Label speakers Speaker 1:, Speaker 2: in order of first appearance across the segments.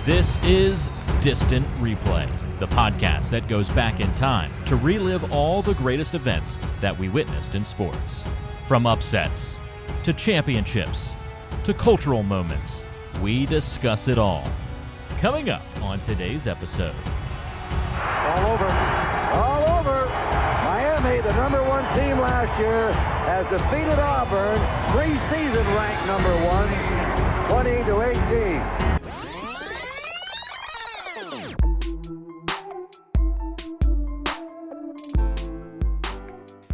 Speaker 1: This is Distant Replay, the podcast that goes back in time to relive all the greatest events that we witnessed in sports. From upsets, to championships, to cultural moments, we discuss it all. Coming up on today's episode.
Speaker 2: All over. Miami, the number one team last year, has defeated Auburn, preseason ranked number one, 20-18.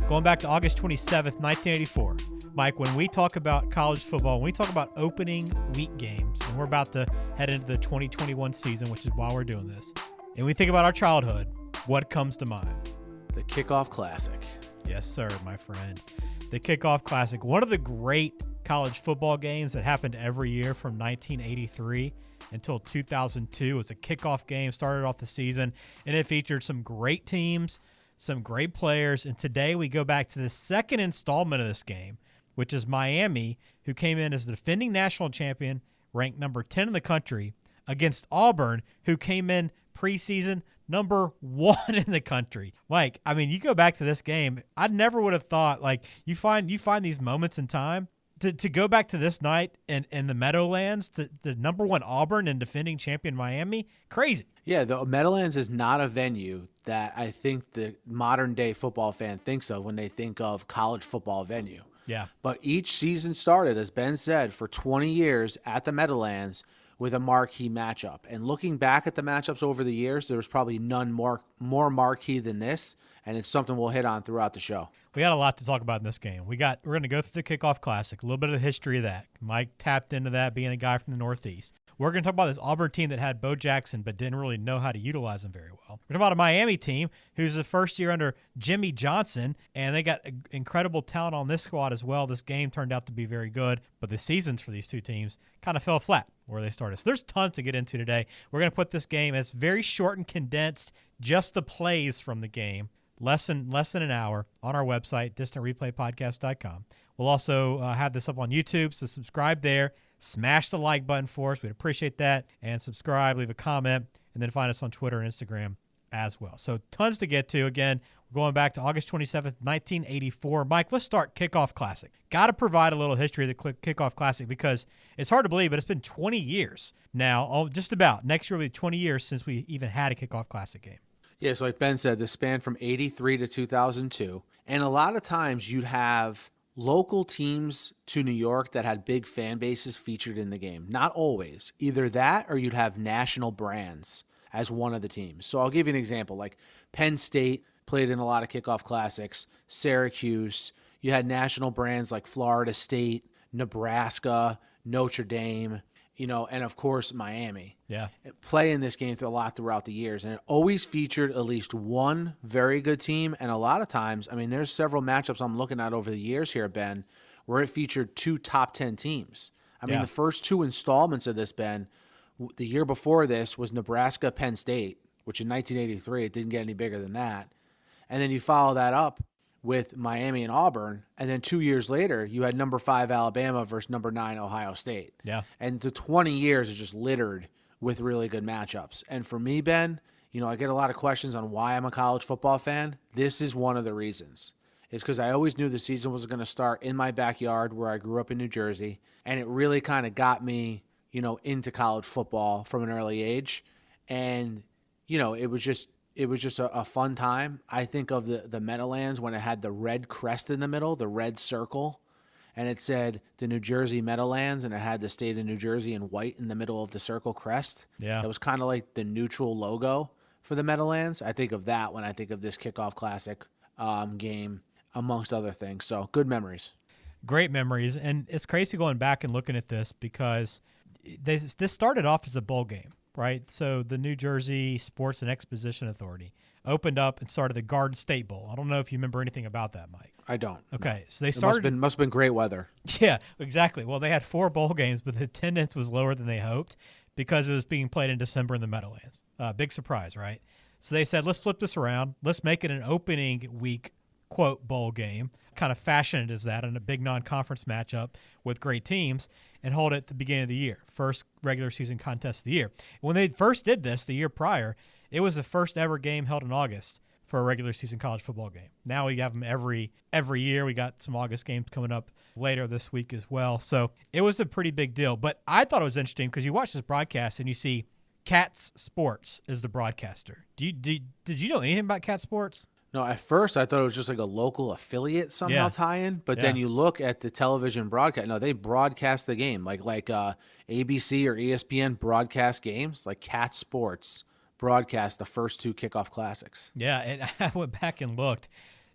Speaker 3: Going back to August 27th, 1984. Mike, when we talk about college football, when we talk about opening week games, and we're about to head into the 2021 season, which is why we're doing this, and we think about our childhood, what comes to mind?
Speaker 4: The Kickoff Classic.
Speaker 3: Yes, sir, my friend. The Kickoff Classic, one of the great college football games that happened every year from 1983 until 2002. It was a kickoff game, started off the season, and it featured some great teams, some great players, and today we go back to the second installment of this game, which is Miami, who came in as the defending national champion, ranked number 10 in the country, against Auburn, who came in preseason number 1 in the country. Mike, I mean, you go back to this game, I never would have thought, like, you find these moments in time, to go back to this night in the Meadowlands, the number 1 Auburn and defending champion Miami, crazy.
Speaker 4: Yeah, the Meadowlands is not a venue that I think the modern-day football fan thinks of when they think of college football venue.
Speaker 3: Yeah.
Speaker 4: But each season started, as Ben said, for 20 years at the Meadowlands with a marquee matchup. And looking back at the matchups over the years, there was probably none more marquee than this, and it's something we'll hit on throughout the show.
Speaker 3: We got a lot to talk about in this game. We're going to go through the Kickoff Classic, a little bit of the history of that. Mike tapped into that, being a guy from the Northeast. We're going to talk about this Auburn team that had Bo Jackson but didn't really know how to utilize him very well. We're talking about a Miami team who's the first year under Jimmy Johnson, and they got incredible talent on this squad as well. This game turned out to be very good, but the seasons for these two teams kind of fell flat where they started. So there's tons to get into today. We're going to put this game as very short and condensed, just the plays from the game, less than an hour, on our website, distantreplaypodcast.com. We'll also have this up on YouTube, so subscribe there. Smash the like button for us. We'd appreciate that. And subscribe, leave a comment, and then find us on Twitter and Instagram as well. So tons to get to. Again, we're going back to August 27th, 1984. Mike, let's start Kickoff Classic. Got to provide a little history of the Kickoff Classic because it's hard to believe, but it's been 20 years now, just about. Next year will be 20 years since we even had a Kickoff Classic game.
Speaker 4: Yeah, so like Ben said, this spanned from 83 to 2002. And a lot of times you'd have local teams to New York that had big fan bases featured in the game. Not always. Either that or you'd have national brands as one of the teams. So I'll give you an example. Like Penn State played in a lot of Kickoff Classics. Syracuse. You had national brands like Florida State, Nebraska, Notre Dame, and of course Miami.
Speaker 3: Yeah.
Speaker 4: Play in this game a lot throughout the years, and it always featured at least one very good team, and a lot of times, I mean, there's several matchups I'm looking at over the years here, Ben, where it featured 2 top 10 teams. I mean, the first 2 installments of this, Ben, the year before this was Nebraska-Penn State, which in 1983, it didn't get any bigger than that. And then you follow that up with Miami and Auburn, and then 2 years later, you had number 5 Alabama versus number 9 Ohio State.
Speaker 3: Yeah. And
Speaker 4: the 20 years is just littered with really good matchups. And for me, Ben, I get a lot of questions on why I'm a college football fan. This is one of the reasons. It's because I always knew the season was going to start in my backyard where I grew up in New Jersey, and it really kind of got me, into college football from an early age. And, it was just a fun time. I think of the Meadowlands when it had the red crest in the middle, the red circle, and it said the New Jersey Meadowlands, and it had the state of New Jersey in white in the middle of the circle crest.
Speaker 3: Yeah.
Speaker 4: It was kind of like the neutral logo for the Meadowlands. I think of that when I think of this Kickoff Classic game, amongst other things. So good memories.
Speaker 3: Great memories. And it's crazy going back and looking at this because this started off as a bowl game. Right, so the New Jersey Sports and Exposition Authority opened up and started the Garden State Bowl. I don't know if you remember anything about that, Mike.
Speaker 4: I don't.
Speaker 3: Okay, so they started.
Speaker 4: It must have been great weather.
Speaker 3: Yeah, exactly. Well, they had 4 bowl games, but the attendance was lower than they hoped because it was being played in December in the Meadowlands. Big surprise, right? So they said, let's flip this around. Let's make it an opening week, quote, bowl game. kind of fashion it as that in a big non-conference matchup with great teams and hold it at the beginning of the year, first regular season contest of the year. When they first did this the year prior, it was the first ever game held in August for a regular season college football game. Now we have them every year. We got some August games coming up later this week as well. So it was a pretty big deal. But I thought it was interesting because you watch this broadcast and you see Cats Sports is the broadcaster. Did you know anything about Cat Sports?
Speaker 4: No, at first I thought it was just like a local affiliate somehow tie-in, but then you look at the television broadcast. No, they broadcast the game like ABC or ESPN broadcast games. Like Cat Sports broadcast the first two Kickoff Classics.
Speaker 3: Yeah, and I went back and looked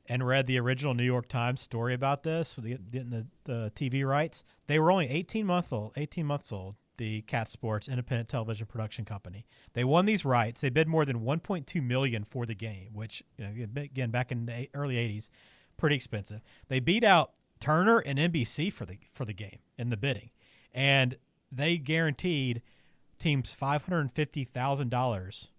Speaker 3: and read the original New York Times story about this, getting the TV rights. They were only 18 months old. The Cat Sports independent television production company. They won these rights. They bid more than $1.2 million for the game, which, again, back in the early 80s, pretty expensive. They beat out Turner and NBC for the game in the bidding, and they guaranteed teams $550,000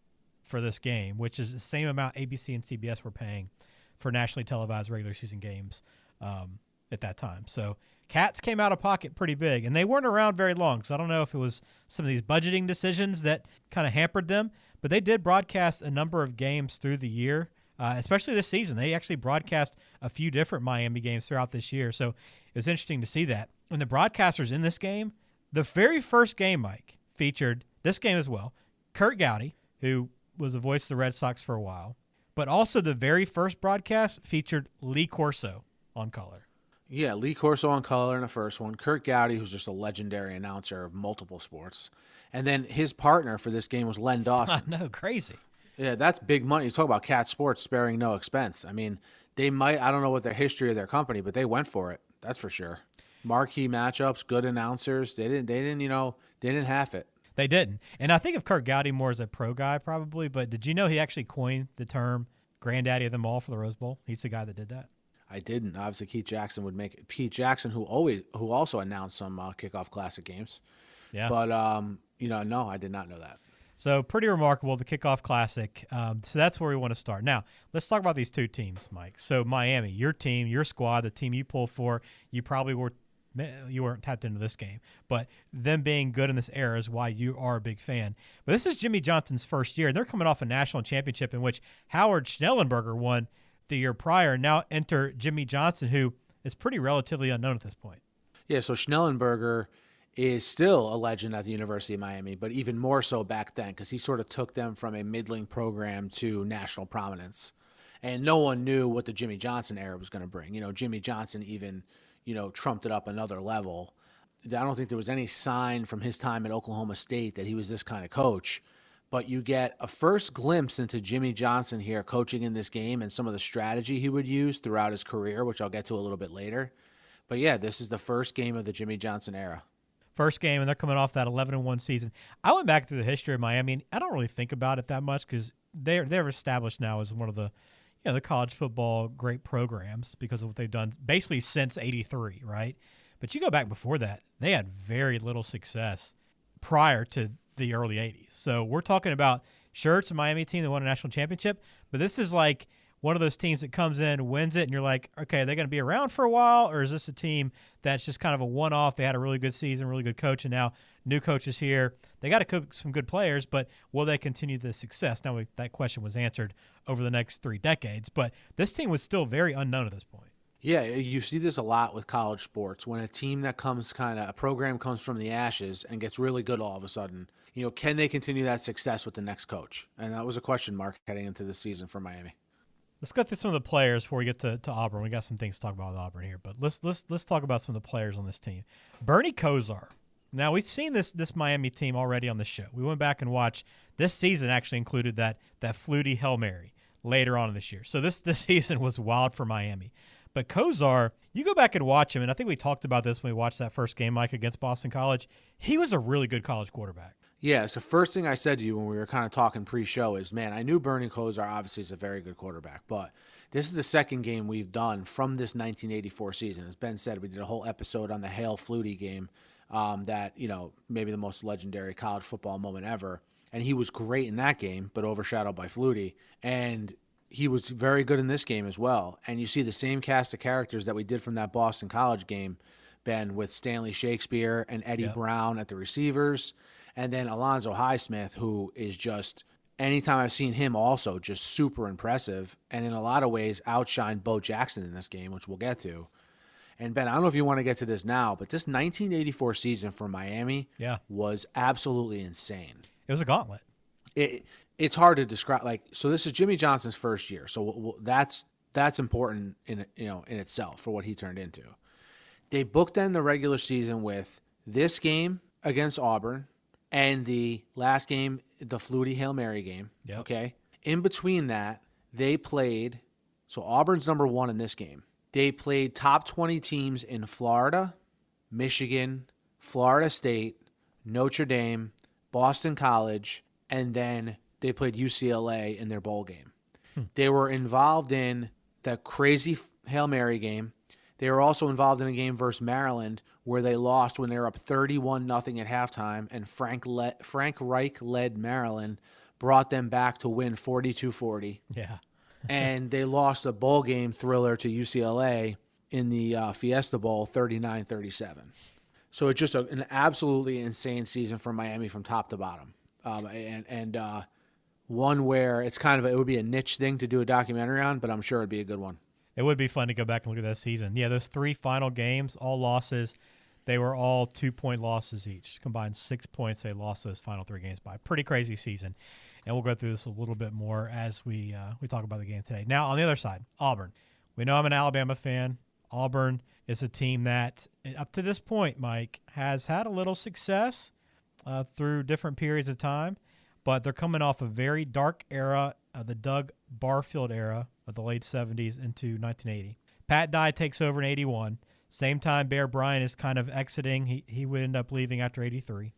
Speaker 3: for this game, which is the same amount ABC and CBS were paying for nationally televised regular season games at that time. So Cats came out of pocket pretty big, and they weren't around very long, so I don't know if it was some of these budgeting decisions that kind of hampered them, but they did broadcast a number of games through the year, especially this season. They actually broadcast a few different Miami games throughout this year, so it was interesting to see that. And the broadcasters in this game, the very first game, Mike, featured this game as well, Kurt Gowdy, who was the voice of the Red Sox for a while, but also the very first broadcast featured Lee Corso on color.
Speaker 4: Yeah, Lee Corso on color in the first one. Kurt Gowdy, who's just a legendary announcer of multiple sports. And then his partner for this game was Len Dawson.
Speaker 3: No, crazy.
Speaker 4: Yeah, that's big money. You talk about Cat Sports sparing no expense. I mean, I don't know what the history of their company, but they went for it. That's for sure. Marquee matchups, good announcers. They didn't half it.
Speaker 3: They didn't. And I think of Kurt Gowdy more as a pro guy probably, but did you know he actually coined the term granddaddy of them all for the Rose Bowl? He's the guy that did that.
Speaker 4: I didn't. Obviously, Pete Jackson would make it. Pete Jackson, who also announced some Kickoff Classic games. Yeah. But no, I did not know that.
Speaker 3: So pretty remarkable, the Kickoff Classic. So that's where we want to start. Now, let's talk about these two teams, Mike. So Miami, your team, your squad, the team you pulled for, you weren't tapped into this game, but them being good in this era is why you are a big fan. But this is Jimmy Johnson's first year, and they're coming off a national championship in which Howard Schnellenberger won the year prior. Now enter Jimmy Johnson, who is pretty relatively unknown at this point.
Speaker 4: Yeah, so Schnellenberger is still a legend at the University of Miami, but even more so back then because he sort of took them from a middling program to national prominence. And no one knew what the Jimmy Johnson era was going to bring. Jimmy Johnson even, trumped it up another level. I don't think there was any sign from his time at Oklahoma State that he was this kind of coach. But you get a first glimpse into Jimmy Johnson here coaching in this game and some of the strategy he would use throughout his career, which I'll get to a little bit later. But yeah, this is the first game of the Jimmy Johnson era.
Speaker 3: First game, and they're coming off that 11-1 season. I went back through the history of Miami, and I don't really think about it that much because they're established now as one of the the college football great programs because of what they've done basically since '83, right? But you go back before that, they had very little success prior to the early 80s. So we're talking about, sure, it's a Miami team that won a national championship, but this is like one of those teams that comes in, wins it, and you're like, okay, are they going to be around for a while, or is this a team that's just kind of a one-off? They had a really good season, really good coach, and now new coaches here. They got to coach some good players, but will they continue the success? Now, that question was answered over the next 3 decades, but this team was still very unknown at this point.
Speaker 4: Yeah, you see this a lot with college sports. When a team that a program comes from the ashes and gets really good all of a sudden, can they continue that success with the next coach? And that was a question mark heading into this season for Miami.
Speaker 3: Let's go through some of the players before we get to Auburn. We got some things to talk about with Auburn here, but let's talk about some of the players on this team. Bernie Kosar. Now, we've seen this Miami team already on the show. We went back and watched. This season actually included that Flutie Hail Mary later on in this year. So this season was wild for Miami. But Kosar, you go back and watch him, and I think we talked about this when we watched that first game, Mike, against Boston College. He was a really good college quarterback.
Speaker 4: Yeah, it's the first thing I said to you when we were kind of talking pre-show is, man, I knew Bernie Kosar obviously is a very good quarterback, but this is the second game we've done from this 1984 season. As Ben said, we did a whole episode on the Hail Flutie game that, maybe the most legendary college football moment ever, and he was great in that game, but overshadowed by Flutie. And he was very good in this game as well. And you see the same cast of characters that we did from that Boston College game, Ben, with Stanley Shakespeare and Eddie Brown at the receivers, and then Alonzo Highsmith, who is just, anytime I've seen him also, just super impressive, and in a lot of ways outshined Bo Jackson in this game, which we'll get to. And Ben, I don't know if you want to get to this now, but this 1984 season for Miami was absolutely insane.
Speaker 3: It was a gauntlet.
Speaker 4: It's hard to describe. So this is Jimmy Johnson's first year, so that's important in itself for what he turned into. They bookend the regular season with this game against Auburn and the last game, the Flutie Hail Mary game.
Speaker 3: Yep.
Speaker 4: Okay, in between that, they played. So Auburn's number 1 in this game. They played top 20 teams in Florida, Michigan, Florida State, Notre Dame, Boston College, and then they played UCLA in their bowl game. They were involved in the crazy Hail Mary game. They were also involved in a game versus Maryland where they lost when they were up 31-0 at halftime, and Frank Reich-led Maryland brought them back to win 42-40.
Speaker 3: Yeah.
Speaker 4: And they lost a bowl game thriller to UCLA in the Fiesta Bowl 39-37. So it's just an absolutely insane season for Miami from top to bottom. And one where it would be a niche thing to do a documentary on, but I'm sure it'd be a good one.
Speaker 3: It would be fun to go back and look at that season. Yeah, those 3 final games, all losses, they were all 2-point losses each. Combined 6 points they lost those final 3 games by. Pretty crazy season. And we'll go through this a little bit more as we talk about the game today. Now, on the other side, Auburn. We know I'm an Alabama fan. Auburn is a team that, up to this point, Mike, has had a little success through different periods of time, but they're coming off a very dark era, the Doug Barfield era of the late 70s into 1980. Pat Dye takes over in 81. Same time Bear Bryant is kind of exiting. He would end up leaving after 83,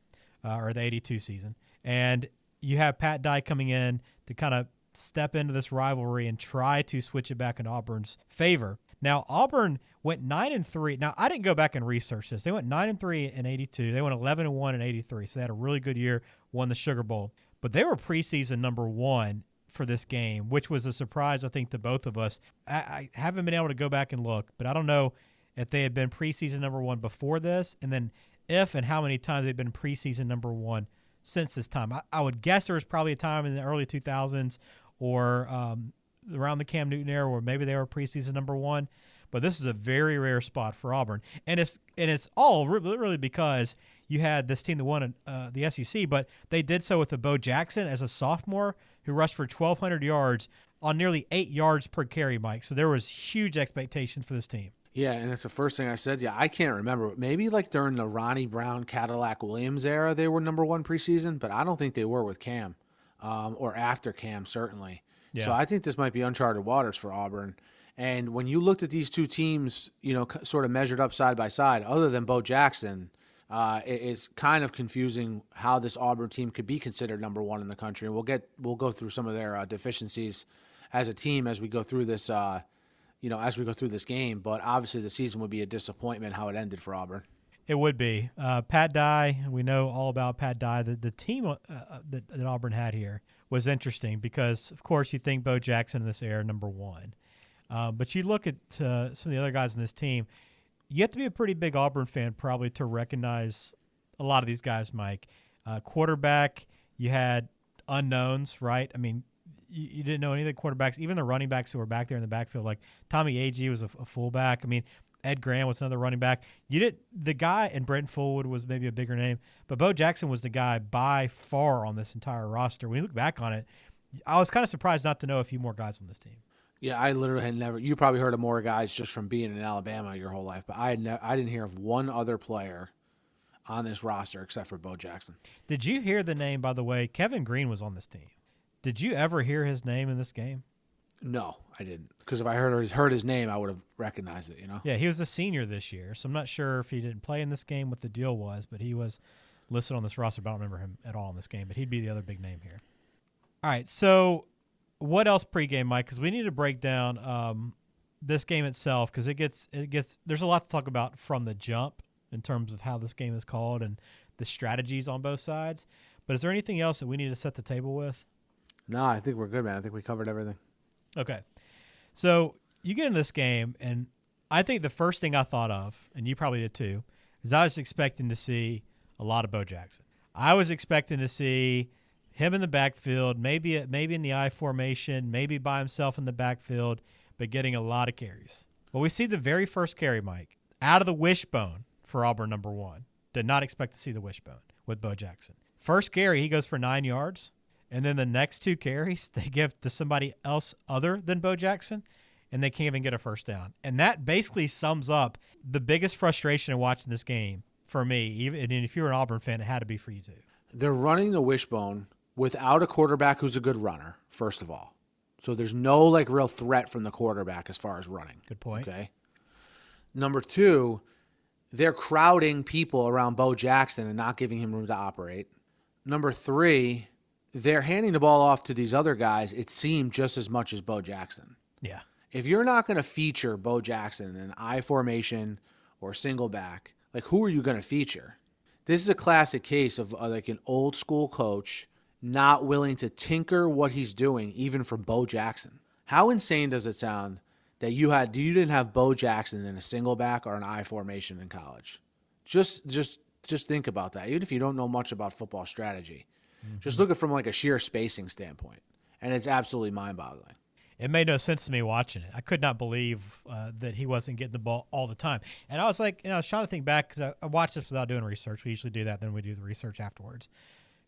Speaker 3: or the 82 season. And you have Pat Dye coming in to kind of step into this rivalry and try to switch it back in Auburn's favor. Now, Auburn went 9-3. Now, I didn't go back and research this. They went 9-3 in 82. They went 11-1 in 83. So they had a really good year, won the Sugar Bowl. But they were preseason number 1 for this game, which was a surprise, I think, to both of us. I haven't been able to go back and look, but I don't know if they had been preseason number 1 before this, and then if and how many times they've been preseason number 1 since this time. I would guess there was probably a time in the early 2000s or around the Cam Newton era where maybe they were preseason number 1. But this is a very rare spot for Auburn, and it's all really because you had this team that won the SEC, but they did so with a Bo Jackson as a sophomore who rushed for 1,200 yards on nearly 8 yards per carry, Mike. So there was huge expectations for this team.
Speaker 4: Yeah, and it's the first thing I said. Yeah, I can't remember. Maybe like during the Ronnie Brown, Cadillac Williams era, they were number 1 preseason, but I don't think they were with Cam, or after Cam, certainly. Yeah. So I think this might be uncharted waters for Auburn. And when you looked at these two teams, sort of measured up side by side, other than Bo Jackson, it's kind of confusing how this Auburn team could be considered number 1 in the country. And we'll go through some of their deficiencies as a team as we go through this. As we go through this game, but obviously the season would be a disappointment how it ended for Auburn.
Speaker 3: It would be. Pat Dye, we know all about Pat Dye. The team that Auburn had here was interesting because, of course, you think Bo Jackson in this era, number 1. But you look at some of the other guys in this team, you have to be a pretty big Auburn fan probably to recognize a lot of these guys, Mike. Quarterback, you had unknowns, right? I mean, you didn't know any of the quarterbacks, even the running backs who were back there in the backfield. Like Tommy Agee was a fullback. I mean, Ed Graham was another running back. The guy, and Brent Fullwood was maybe a bigger name, but Bo Jackson was the guy by far on this entire roster. When you look back on it, I was kind of surprised not to know a few more guys on this team.
Speaker 4: Yeah, I literally had never. You probably heard of more guys just from being in Alabama your whole life, but I didn't hear of one other player on this roster except for Bo Jackson.
Speaker 3: Did you hear the name, by the way? Kevin Green was on this team. Did you ever hear his name in this game?
Speaker 4: No, I didn't. Because if I heard his name, I would have recognized it,
Speaker 3: Yeah, he was a senior this year, so I'm not sure if he didn't play in this game what the deal was, but he was listed on this roster, but I don't remember him at all in this game, but he'd be the other big name here. All right, so what else pregame, Mike? Because we need to break down this game itself because it gets there's a lot to talk about from the jump in terms of how this game is called and the strategies on both sides. But is there anything else that we need to set the table with?
Speaker 4: No, I think we're good, man. I think we covered everything.
Speaker 3: Okay. So you get in this game, and I think the first thing I thought of, and you probably did too, is I was expecting to see a lot of Bo Jackson. I was expecting to see him in the backfield, maybe in the I formation, maybe by himself in the backfield, but getting a lot of carries. Well, we see the very first carry, Mike, out of the wishbone for Auburn number 1. Did not expect to see the wishbone with Bo Jackson. First carry, he goes for 9 yards, and then the next 2 carries they give to somebody else other than Bo Jackson, and they can't even get a first down. And that basically sums up the biggest frustration in watching this game for me. Even and if you're an Auburn fan, it had to be for you too.
Speaker 4: They're running the wishbone without a quarterback who's a good runner, first of all. So there's no like real threat from the quarterback as far as running.
Speaker 3: Good point.
Speaker 4: Okay. Number 2, they're crowding people around Bo Jackson and not giving him room to operate. Number 3, they're handing the ball off to these other guys, it seemed, just as much as Bo Jackson.
Speaker 3: Yeah.
Speaker 4: If you're not going to feature Bo Jackson in an I formation or single back, like who are you going to feature? This is a classic case of like an old school coach not willing to tinker what he's doing, even for Bo Jackson. How insane does it sound that you didn't have Bo Jackson in a single back or an I formation in college? Just think about that. Even if you don't know much about football strategy, just look at it from like a sheer spacing standpoint, and it's absolutely mind-boggling.
Speaker 3: It made no sense to me watching it. I could not believe that he wasn't getting the ball all the time. And I was like, I was trying to think back because I watched this without doing research. We usually do that, then we do the research afterwards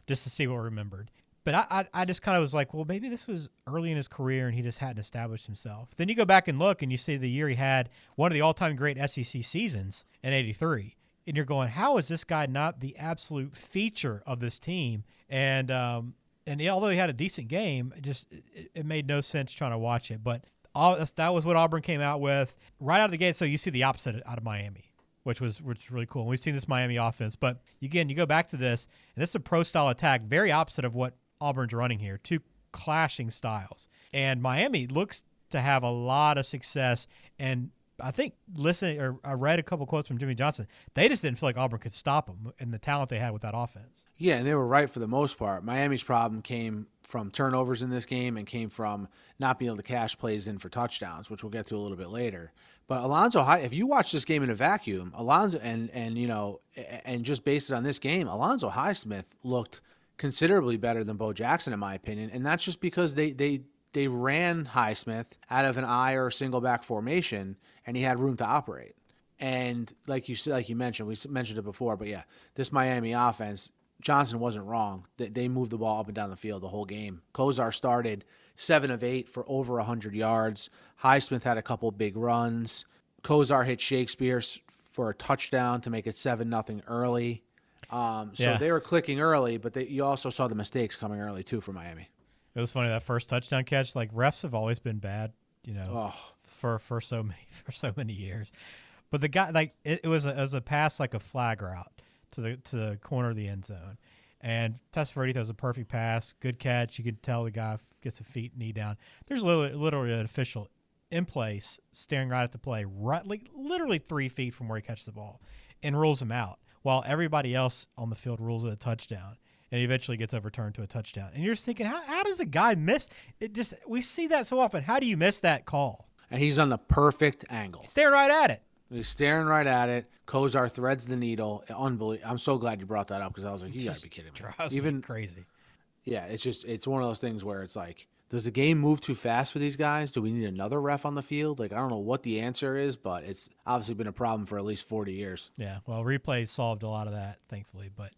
Speaker 3: just to see what we remembered. But I just kind of was like, well, maybe this was early in his career and he just hadn't established himself. Then you go back and look and you see the year he had one of the all-time great SEC seasons in '83. And you're going, how is this guy not the absolute feature of this team? And although he had a decent game, it made no sense trying to watch it. But that was what Auburn came out with right out of the gate. So you see the opposite out of Miami, which was really cool. And we've seen this Miami offense. But again, you go back to this, and this is a pro-style attack, very opposite of what Auburn's running here. 2 clashing styles. And Miami looks to have a lot of success. And I think I read a couple quotes from Jimmy Johnson. They just didn't feel like Auburn could stop them and the talent they had with that offense.
Speaker 4: Yeah, and they were right for the most part. Miami's problem came from turnovers in this game and came from not being able to cash plays in for touchdowns, which we'll get to a little bit later. But Alonzo, if you watch this game in a vacuum, Alonzo and just based it on this game, Alonzo Highsmith looked considerably better than Bo Jackson, in my opinion, and that's just because they ran Highsmith out of an I or single back formation, and he had room to operate. And like you mentioned, we mentioned it before, but yeah, this Miami offense, Johnson wasn't wrong. They moved the ball up and down the field the whole game. Kozar started 7 of 8 for over 100 yards. Highsmith had a couple big runs. Kozar hit Shakespeare for a touchdown to make it 7-0 early. So they were clicking early, but you also saw the mistakes coming early too for Miami.
Speaker 3: It was funny, that first touchdown catch. Like, refs have always been bad, for so many years. But the guy, like, it was a pass like a flag route to the corner of the end zone, and Testaverde throws a perfect pass, good catch. You could tell the guy gets a knee down. There's literally an official in place, staring right at the play, right, like literally 3 feet from where he catches the ball, and rules him out, while everybody else on the field rules it a touchdown. And he eventually gets overturned to a touchdown. And you're just thinking, how does a guy miss it? We see that so often. How do you miss that call?
Speaker 4: And he's on the perfect angle.
Speaker 3: Staring right at it.
Speaker 4: He's staring right at it. Kozar threads the needle. Unbelievable. I'm so glad you brought that up because I was like, you got to be kidding me.
Speaker 3: Drives me crazy.
Speaker 4: Yeah, it's one of those things where it's like, does the game move too fast for these guys? Do we need another ref on the field? Like, I don't know what the answer is, but it's obviously been a problem for at least 40 years.
Speaker 3: Yeah, well, replay solved a lot of that, thankfully, but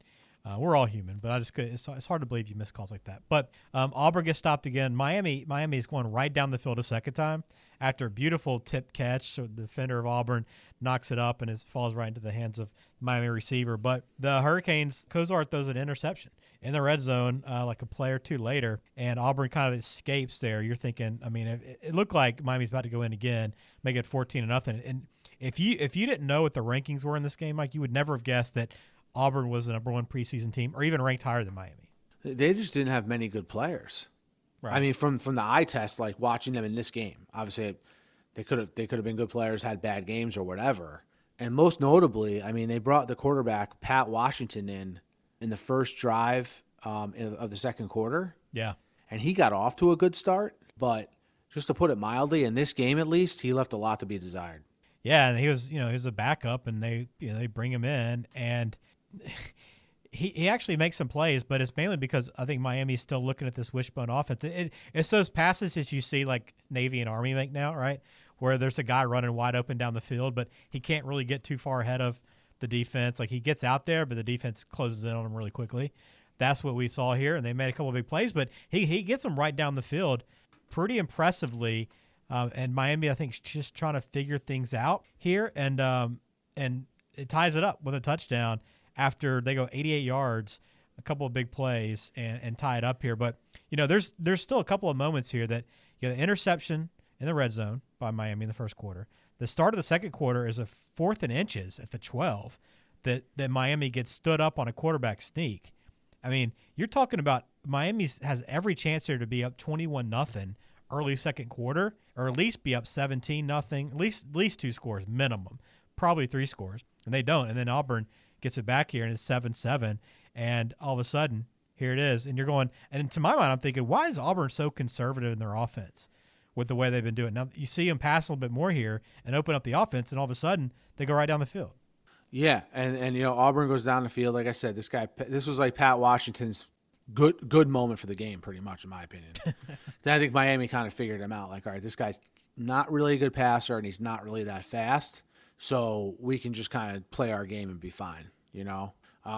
Speaker 3: we're all human. But it's hard to believe you miss calls like that. But Auburn gets stopped again. Miami is going right down the field a second time after a beautiful tip catch. So the defender of Auburn knocks it up and it falls right into the hands of Miami receiver. But the Hurricanes, Kozar throws an interception in the red zone like a play or two later, and Auburn kind of escapes there. You're thinking, I mean, it looked like Miami's about to go in again, make it 14-0. And if you didn't know what the rankings were in this game, Mike, you would never have guessed that Auburn was the #1 preseason team or even ranked higher than Miami.
Speaker 4: They just didn't have many good players. Right. I mean, from the eye test, like watching them in this game, obviously they could have been good players, had bad games or whatever. And most notably, I mean, they brought the quarterback Pat Washington in the first drive of the second quarter.
Speaker 3: Yeah.
Speaker 4: And he got off to a good start, but just to put it mildly, in this game at least, he left a lot to be desired.
Speaker 3: Yeah, and he was a backup, and they bring him in, and he actually makes some plays, but it's mainly because I think Miami's still looking at this wishbone offense. It's those passes that you see like Navy and Army make now, right? Where there's a guy running wide open down the field, but he can't really get too far ahead of the defense. Like he gets out there, but the defense closes in on him really quickly. That's what we saw here, and they made a couple of big plays, but he gets them right down the field pretty impressively. And Miami, I think, is just trying to figure things out here, and it ties it up with a touchdown after they go 88 yards, a couple of big plays, and tie it up here. But there's still a couple of moments here that the interception in the red zone by Miami in the first quarter. The start of the second quarter is a 4th and inches at the 12 that Miami gets stood up on a quarterback sneak. I mean, you're talking about Miami has every chance here to be up 21-0 early second quarter, or at least be up 17-0, at least 2 scores minimum, probably 3 scores, and they don't. And then Auburn gets it back here, and it's 7-7, and all of a sudden, here it is. And you're going, and to my mind, I'm thinking, why is Auburn so conservative in their offense with the way they've been doing? Now, you see them pass a little bit more here and open up the offense, and all of a sudden, they go right down the field.
Speaker 4: Yeah, and Auburn goes down the field. Like I said, this was like Pat Washington's good moment for the game, pretty much, in my opinion. Then I think Miami kind of figured him out. Like, all right, this guy's not really a good passer, and he's not really that fast, so we can just kind of play our game and be fine,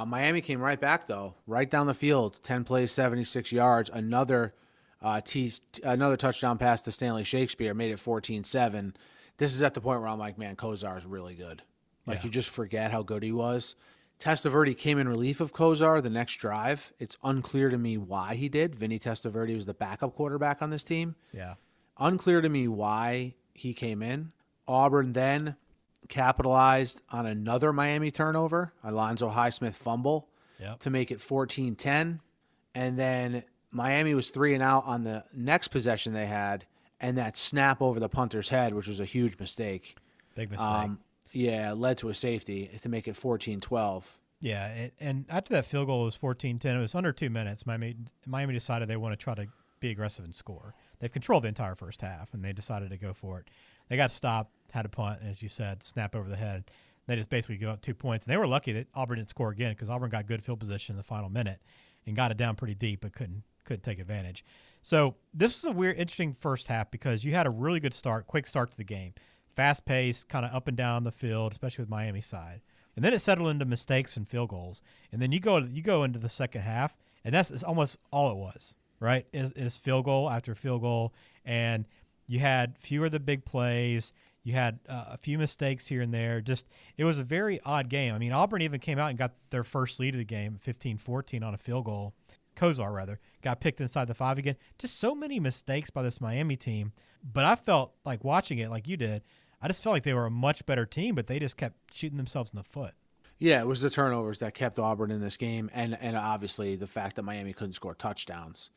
Speaker 4: Miami came right back, though, right down the field, 10 plays, 76 yards, another touchdown pass to Stanley Shakespeare, made it 14-7. This is at the point where I'm like, man, Kozar is really good. Like, you just forget how good he was. Testaverde came in relief of Kozar the next drive. It's unclear to me why he did. Vinny Testaverde was the backup quarterback on this team.
Speaker 3: Yeah.
Speaker 4: Unclear to me why he came in. Auburn then capitalized on another Miami turnover, Alonzo Highsmith fumble, to make it 14-10. And then Miami was 3-and-out on the next possession they had, and that snap over the punter's head, which was a huge mistake.
Speaker 3: Big mistake.
Speaker 4: Led to a safety to make it 14-12.
Speaker 3: Yeah, and after that field goal, it was 14-10. It was under 2 minutes. Miami decided they want to try to be aggressive and score. They've controlled the entire first half, and they decided to go for it. They got stopped, had a punt, and as you said, snap over the head. They just basically give up 2 points. And they were lucky that Auburn didn't score again because Auburn got good field position in the final minute and got it down pretty deep but couldn't take advantage. So this was a weird, interesting first half because you had a really good start, quick start to the game. Fast pace, kind of up and down the field, especially with Miami's side. And then it settled into mistakes and field goals. And then you go into the second half, and that's almost all it was, right? Is field goal after field goal. And you had fewer of the big plays. You had a few mistakes here and there. It was a very odd game. I mean, Auburn even came out and got their first lead of the game, 15-14 on a field goal. Kozar, rather, got picked inside the 5 again. Just so many mistakes by this Miami team. But I felt like watching it like you did, I just felt like they were a much better team, but they just kept shooting themselves in the foot.
Speaker 4: Yeah, it was the turnovers that kept Auburn in this game, and obviously the fact that Miami couldn't score touchdowns.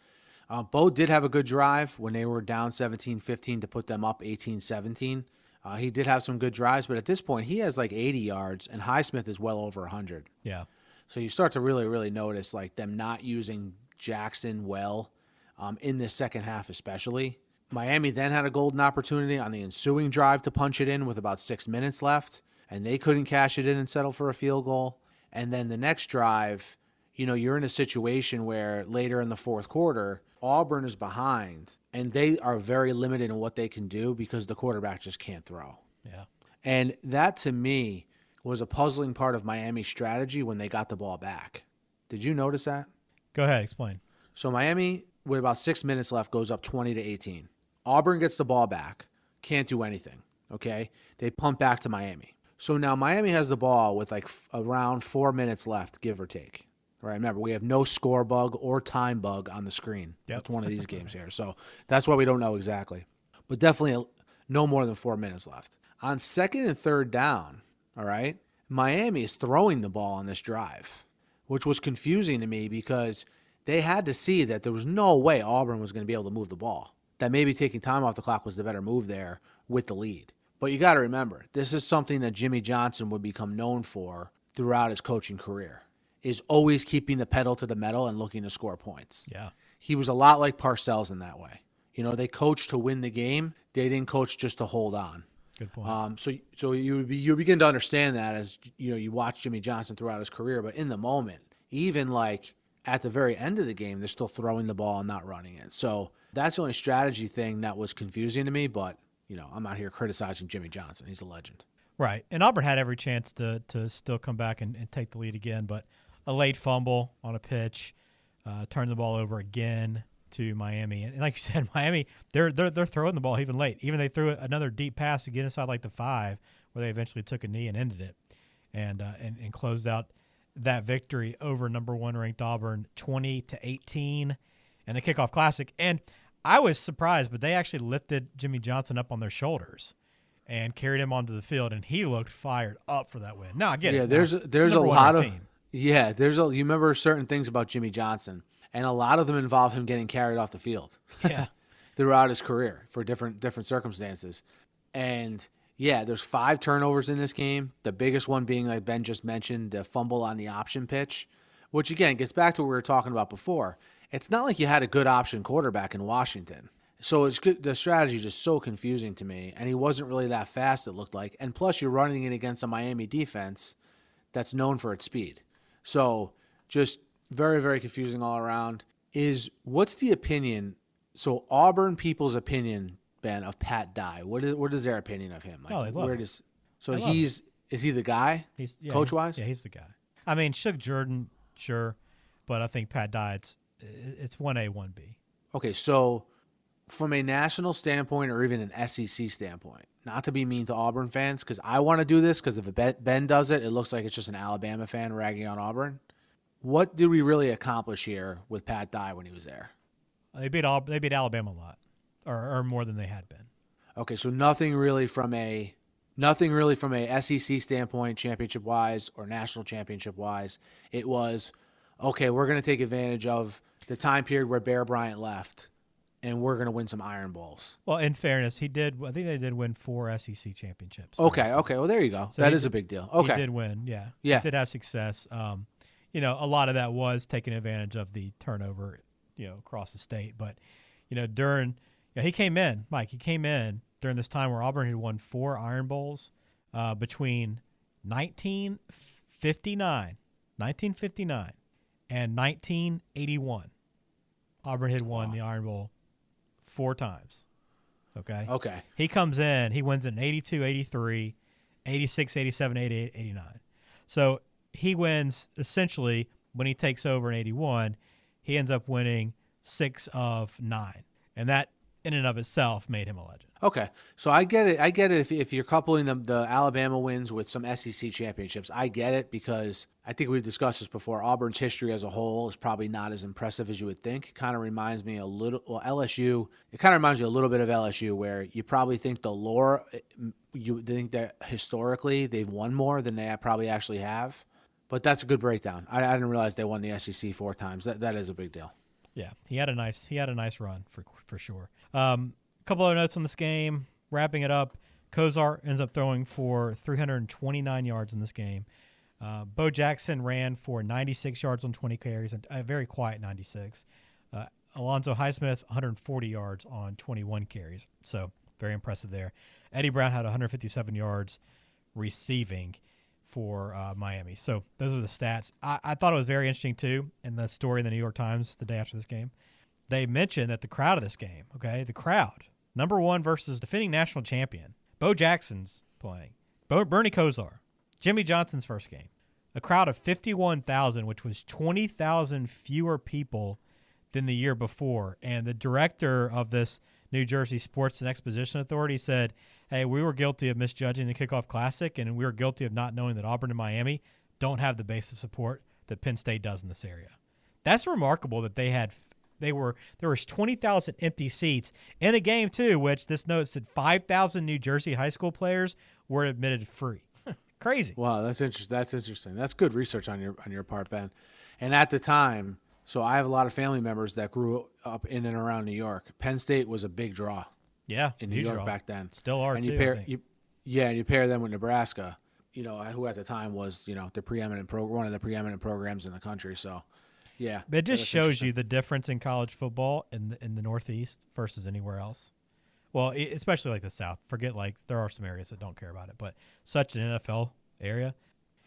Speaker 4: Bo did have a good drive when they were down 17-15 to put them up 18-17. He did have some good drives, but at this point he has like 80 yards, and Highsmith is well over 100.
Speaker 3: Yeah.
Speaker 4: So you start to really, really notice like them not using Jackson well in this second half especially. Miami then had a golden opportunity on the ensuing drive to punch it in with about 6 minutes left, and they couldn't cash it in and settle for a field goal. And then the next drive, you're in a situation where later in the fourth quarter, Auburn is behind, and they are very limited in what they can do because the quarterback just can't throw.
Speaker 3: Yeah.
Speaker 4: And that, to me, was a puzzling part of Miami's strategy when they got the ball back. Did you notice that?
Speaker 3: Go ahead, explain.
Speaker 4: So Miami, with about 6 minutes left, goes up 20-18. Auburn gets the ball back, can't do anything, okay? They pump back to Miami. So now Miami has the ball with like around 4 minutes left, give or take. All right, remember, we have no score bug or time bug on the screen.
Speaker 3: Yep.
Speaker 4: It's one of these games here. So that's why we don't know exactly. But definitely no more than 4 minutes left. On second and third down, all right, Miami is throwing the ball on this drive, which was confusing to me because they had to see that there was no way Auburn was going to be able to move the ball. That maybe taking time off the clock was the better move there with the lead. But you got to remember, this is something that Jimmy Johnson would become known for throughout his coaching career, is always keeping the pedal to the metal and looking to score points.
Speaker 3: Yeah.
Speaker 4: He was a lot like Parcells in that way. They coached to win the game. They didn't coach just to hold on.
Speaker 3: Good point.
Speaker 4: So you begin to understand that as you watch Jimmy Johnson throughout his career, but in the moment, even like at the very end of the game, they're still throwing the ball and not running it. So that's the only strategy thing that was confusing to me. But I'm not here criticizing Jimmy Johnson. He's a legend.
Speaker 3: Right, and Auburn had every chance to still come back and take the lead again, but a late fumble on a pitch, turned the ball over again to Miami, and like you said, Miami they're throwing the ball even late. Even they threw another deep pass to get inside like the 5, where they eventually took a knee and ended it, and closed out that victory over number 1 ranked Auburn 20-18 in the Kickoff Classic. And I was surprised, but they actually lifted Jimmy Johnson up on their shoulders and carried him onto the field, and he looked fired up for that win. Now I get it.
Speaker 4: There's a lot of you remember certain things about Jimmy Johnson, and a lot of them involve him getting carried off the field.
Speaker 3: Yeah.
Speaker 4: Throughout his career for different circumstances. And there's 5 turnovers in this game. The biggest one being, like Ben just mentioned, the fumble on the option pitch, which again gets back to what we were talking about before. It's not like you had a good option quarterback in Washington. So it's good. The strategy is just so confusing to me, and he wasn't really that fast, it looked like. And plus, you're running it against a Miami defense that's known for its speed. So just very, very confusing all around. What's the opinion? So Auburn people's opinion, Ben, of Pat Dye. What is their opinion of him?
Speaker 3: They love him.
Speaker 4: Is he the guy? Coach wise?
Speaker 3: Yeah, he's the guy. I mean, Shook Jordan, sure, but I think Pat Dye, it's 1A, 1B.
Speaker 4: Okay, so from a national standpoint or even an SEC standpoint, not to be mean to Auburn fans, because I want to do this, because if Ben does it, it looks like it's just an Alabama fan ragging on Auburn. What did we really accomplish here with Pat Dye when he was there?
Speaker 3: They beat Alabama a lot, or more than they had been.
Speaker 4: Okay, so nothing really from a SEC standpoint, championship wise or national championship wise. It was okay. We're going to take advantage of the time period where Bear Bryant left, and we're going to win some Iron Bowls.
Speaker 3: Well, in fairness, I think they did win 4 SEC championships.
Speaker 4: Okay. Well, there you go. So that is a big deal. Okay.
Speaker 3: He did win, yeah. He did have success. A lot of that was taking advantage of the turnover, across the state. But, he came in, Mike, during this time where Auburn had won 4 Iron Bowls between 1959 and 1981. Auburn had won the Iron Bowl 4 times. Okay. He comes in, he wins in 82, 83, 86, 87, 88, 89. So he wins essentially when he takes over in 81, he ends up winning 6 of 9. And that in and of itself made him a legend. Okay.
Speaker 4: So I get it if you're coupling the Alabama wins with some SEC championships. I get it because I think we've discussed this before. Auburn's history as a whole is probably not as impressive as you would think. It kind of reminds me LSU. It kind of reminds you a little bit of LSU, where you probably think you think that historically they've won more than they probably actually have. But that's a good breakdown. I didn't realize they won the SEC 4 times. That is a big deal.
Speaker 3: Yeah, he had a nice run for sure. Couple other notes on this game. Wrapping it up, Kozar ends up throwing for 329 yards in this game. Bo Jackson ran for 96 yards on 20 carries, and a very quiet 96. Alonzo Highsmith, 140 yards on 21 carries. So very impressive there. Eddie Brown had 157 yards receiving for Miami. So those are the stats. I thought it was very interesting, too, in the story in the New York Times the day after this game. They mentioned that the crowd of this game, the crowd, number 1 versus defending national champion, Bo Jackson's playing, Bernie Kosar, Jimmy Johnson's first game, a crowd of 51,000, which was 20,000 fewer people than the year before. And the director of this New Jersey Sports and Exposition Authority said, hey, we were guilty of misjudging the Kickoff Classic, and we were guilty of not knowing that Auburn and Miami don't have the base of support that Penn State does in this area. That's remarkable that there was 20,000 empty seats in a game, too, which this note said 5,000 New Jersey high school players were admitted free. Crazy.
Speaker 4: Wow, that's interesting. That's good research on your part, Ben. And at the time, so I have a lot of family members that grew up in and around New York. Penn State was a big draw.
Speaker 3: Yeah,
Speaker 4: in New York back then.
Speaker 3: Still are,
Speaker 4: and
Speaker 3: too.
Speaker 4: You pair them with Nebraska, who at the time was, the preeminent one of the preeminent programs in the country. So Yeah.
Speaker 3: But it just
Speaker 4: that's
Speaker 3: shows you
Speaker 4: interesting.
Speaker 3: the difference in college football in the Northeast versus anywhere else. Well, especially like the South. Forget there are some areas that don't care about it, but such an NFL area.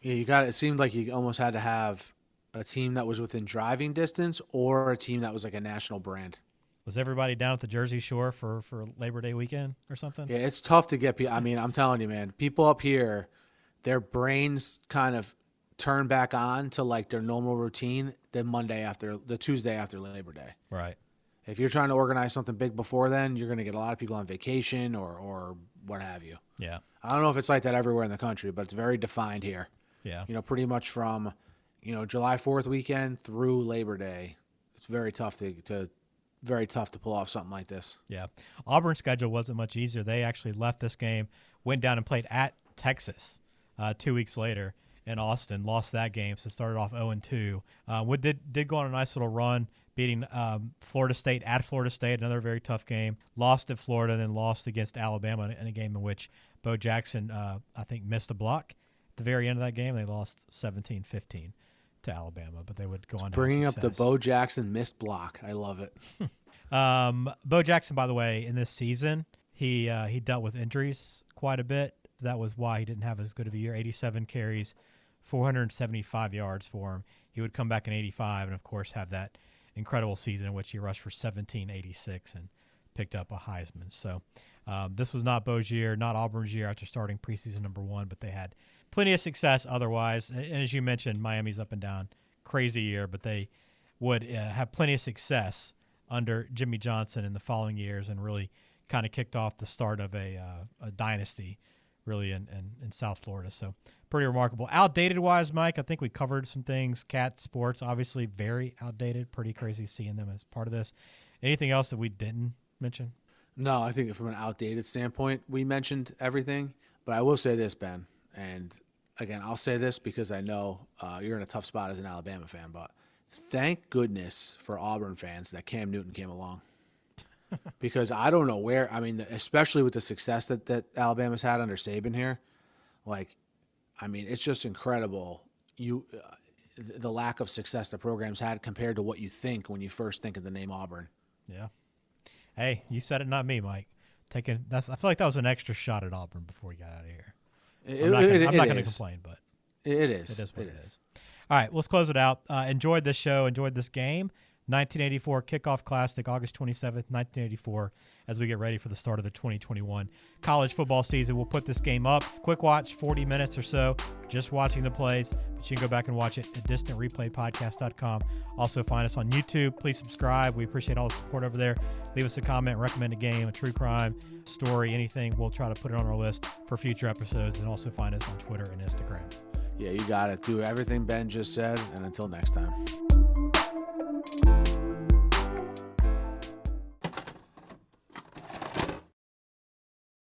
Speaker 4: Yeah, it seemed like you almost had to have a team that was within driving distance or a team that was like a national brand.
Speaker 3: Was everybody down at the Jersey Shore for Labor Day weekend or something?
Speaker 4: Yeah, it's tough to get people. I mean, I'm telling you, man, people up here, their brains kind of turn back on to like their normal routine the Tuesday after Labor Day.
Speaker 3: Right.
Speaker 4: If you're trying to organize something big before then, you're going to get a lot of people on vacation or what have you.
Speaker 3: Yeah.
Speaker 4: I don't know if it's like that everywhere in the country, but it's very defined here.
Speaker 3: Yeah.
Speaker 4: Pretty much from, July 4th weekend through Labor Day. It's very tough to pull off something like this.
Speaker 3: Yeah. Auburn's schedule wasn't much easier. They actually left this game, went down and played at Texas 2 weeks later in Austin, lost that game, so started off 0-2. Did go on a nice little run, beating Florida State at Florida State, another very tough game. Lost at Florida, then lost against Alabama in a game in which Bo Jackson, I think, missed a block at the very end of that game. They lost 17-15 to Alabama, but they would go on to
Speaker 4: Bringing
Speaker 3: have
Speaker 4: up the
Speaker 3: success.
Speaker 4: Bo Jackson missed block. I love it.
Speaker 3: Bo Jackson, by the way, in this season, he dealt with injuries quite a bit. That was why he didn't have as good of a year. 87 carries, 475 yards for him. He would come back in 85 and, of course, have that incredible season in which he rushed for 1786 and picked up a Heisman. So this was not Bo's year, not Auburn's year after starting preseason number 1, but they had plenty of success otherwise. And as you mentioned, Miami's up and down. Crazy year, but they would have plenty of success under Jimmy Johnson in the following years and really kind of kicked off the start of a dynasty really in South Florida. So pretty remarkable. Outdated-wise, Mike, I think we covered some things. Cat sports, obviously very outdated. Pretty crazy seeing them as part of this. Anything else that we didn't mention?
Speaker 4: No, I think from an outdated standpoint, we mentioned everything. But I will say this, Ben, and again, I'll say this because I know you're in a tough spot as an Alabama fan, but thank goodness for Auburn fans that Cam Newton came along. Because I don't know where, especially with the success that Alabama's had under Saban here, it's just incredible. The lack of success the program's had compared to what you think when you first think of the name Auburn.
Speaker 3: Yeah. Hey, you said it, not me, Mike. I feel like that was an extra shot at Auburn before we got out of here. I'm not going to complain, but
Speaker 4: it is.
Speaker 3: It is what it is. All right, let's close it out. Enjoyed this show, enjoyed this game. 1984 Kickoff Classic, August 27th, 1984, as we get ready for the start of the 2021 college football season. We'll put this game up. Quick watch, 40 minutes or so, just watching the plays. But you can go back and watch it at distantreplaypodcast.com. Also find us on YouTube. Please subscribe. We appreciate all the support over there. Leave us a comment, recommend a game, a true crime story, anything. We'll try to put it on our list for future episodes. And also find us on Twitter and Instagram.
Speaker 4: Yeah, you got it. Do everything Ben just said, and until next time.